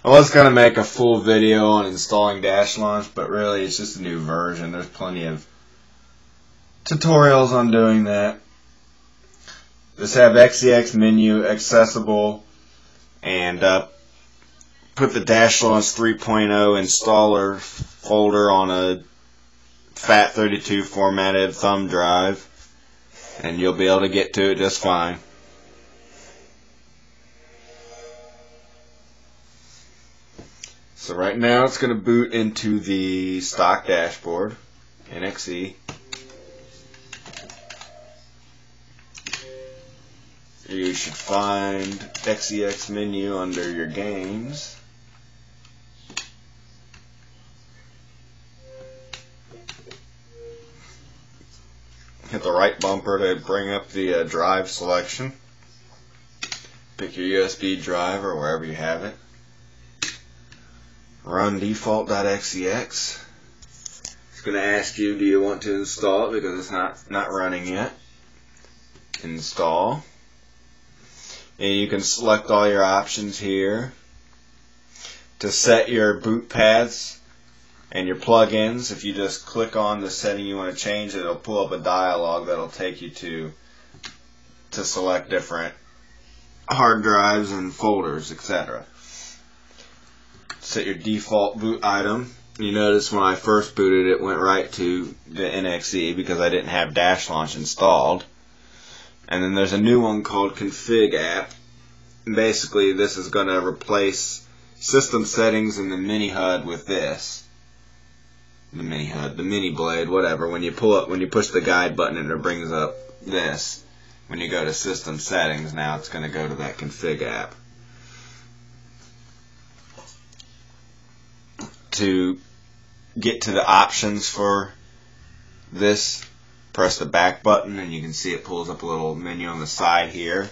I was going to make a full video on installing Dashlaunch, but really it's just a new version. There's plenty of tutorials on doing that. Just have XEX menu accessible and put the Dashlaunch 3.0 installer folder on a FAT32 formatted thumb drive, and you'll be able to get to it just fine. So right now it's going to boot into the stock dashboard, NXE. You should find XEX menu under your games. Hit the right bumper to bring up the drive selection. Pick your USB drive or wherever you have it. Run default.xex. It's going to ask you, do you want to install it, because it's not running yet. Install. And you can select all your options here. To set your boot paths and your plugins, if you just click on the setting you want to change, it'll pull up a dialog that'll take you to select different hard drives and folders, etc. Set your default boot item. You notice when I first booted it went right to the NXE because I didn't have Dashlaunch installed. And then there's a new one called Config App. Basically this is going to replace system settings in the mini HUD with this. The mini HUD, the mini blade, whatever. When you push the guide button and it brings up this. When you go to system settings, now it's going to go to that Config App. To get to the options for this, press the back button and you can see it pulls up a little menu on the side here.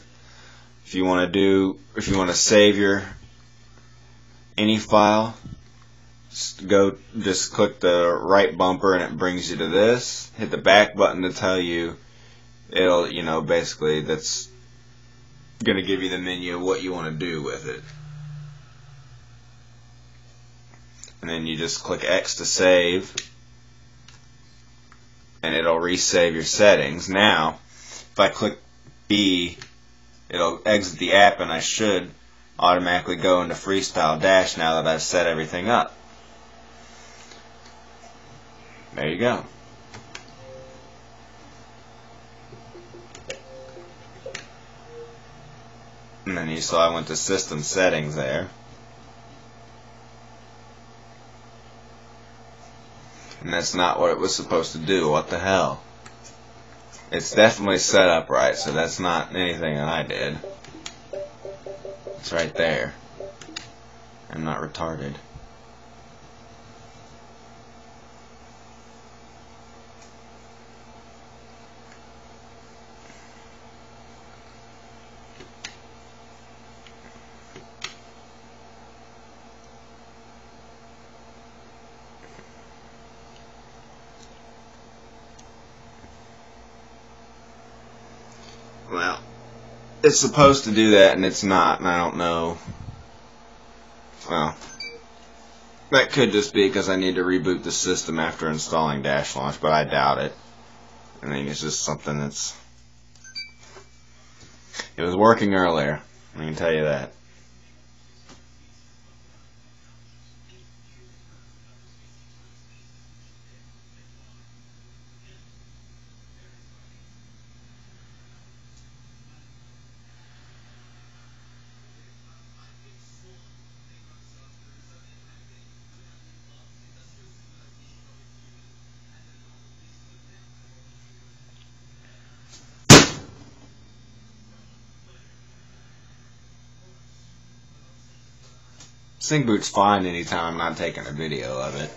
If you want to save any file, just click the right bumper and it brings you to this. Hit the back button to tell you basically that's going to give you the menu of what you want to do with it. And then you just click X to save, and it'll resave your settings. Now, if I click B, it'll exit the app, and I should automatically go into Freestyle Dash now that I've set everything up. There you go. And then you saw I went to System Settings there. And that's not what it was supposed to do. What the hell? It's definitely set up right, so that's not anything that I did. It's right there. I'm not retarded. Well, it's supposed to do that and it's not, and I don't know. Well, that could just be because I need to reboot the system after installing Dashlaunch, but I doubt it. I think it's just something it was working earlier, I can tell you that. Sync boot's fine anytime I'm not taking a video of it.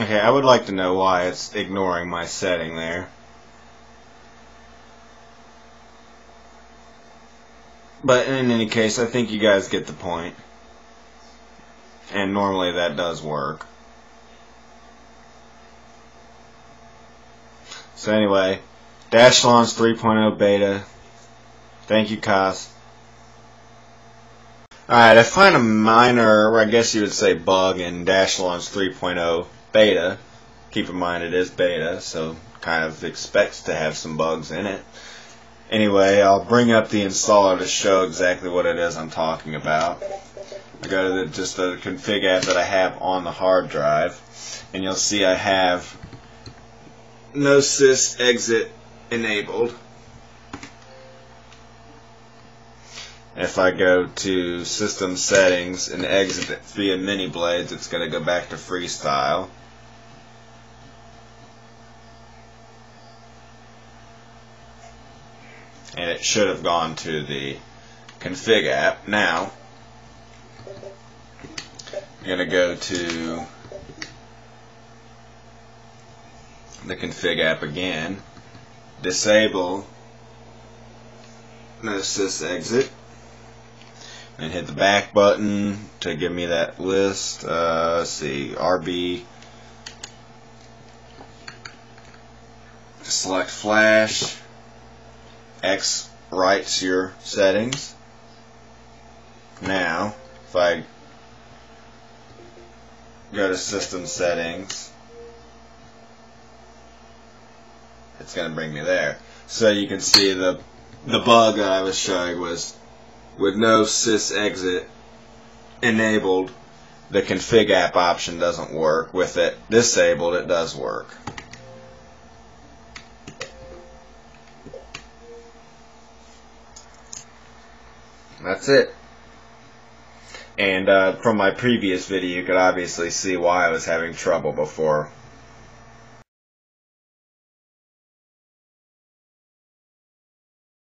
Okay, I would like to know why it's ignoring my setting there. But in any case, I think you guys get the point. And normally that does work. So anyway, Dashlaunch 3.0 beta. Thank you, Kaz. Alright, I find a minor, or I guess you would say bug, in Dashlaunch 3.0 beta. Keep in mind it is beta, so kind of expects to have some bugs in it. Anyway, I'll bring up the installer to show exactly what it is I'm talking about. I go to just the config app that I have on the hard drive, and you'll see I have no sys exit enabled. If I go to system settings and exit it via mini blades, it's going to go back to freestyle. And it should have gone to the config app. Now, I'm going to go to the config app again, disable no sys exit, and hit the back button to give me that list. Let's see, RB, select flash, X writes your settings. Now, if I go to system settings, it's going to bring me there. So you can see the bug that I was showing was with no sys exit enabled, the config app option doesn't work. With it disabled, it does work. That's it. And from my previous video, you could obviously see why I was having trouble before